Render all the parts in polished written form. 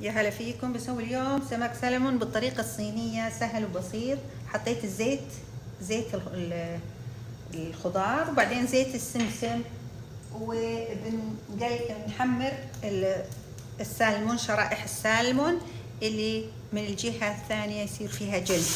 يا هلا فيكم. بسوي اليوم سمك سلمون بالطريقة الصينية، سهل وبسيط. حطيت زيت الخضار، وبعدين زيت السمسم، وبنحمر السالمون، شرائح السالمون اللي من الجهة الثانية يصير فيها جلد.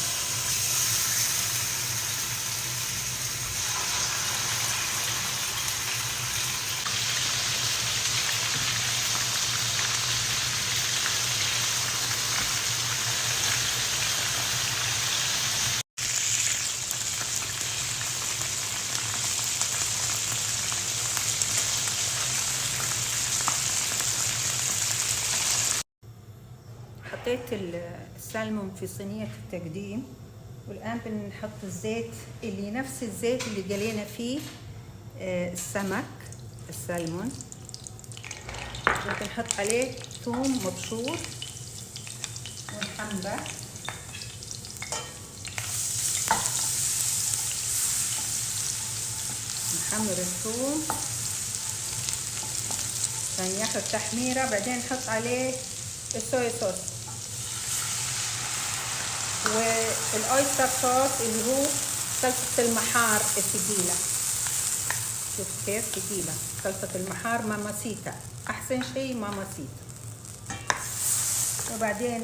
حطيت السالمون في صينية التقديم، والآن بنحط الزيت اللي نفس الزيت اللي قلينا فيه السمك السالمون. بنحط عليه ثوم مبشور ونحمره. نحمر الثوم عشان ياخد تحميرة، بعدين نحط عليه الصويا صوص والاويستر صوص اللي هو صلصة المحار الثقيلة. شوف كيف ثقيلة صلصة المحار، ماماسيتا، أحسن شيء ماماسيتا. وبعدين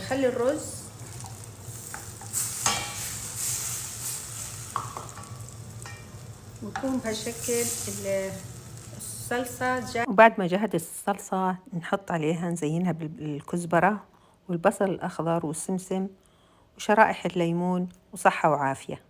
خلي الرز ويكون بهالشكل. الصلصة وبعد ما جهزت الصلصة نحط عليها، نزينها بالكزبرة والبصل الأخضر والسمسم وشرائح الليمون، وصحة وعافية.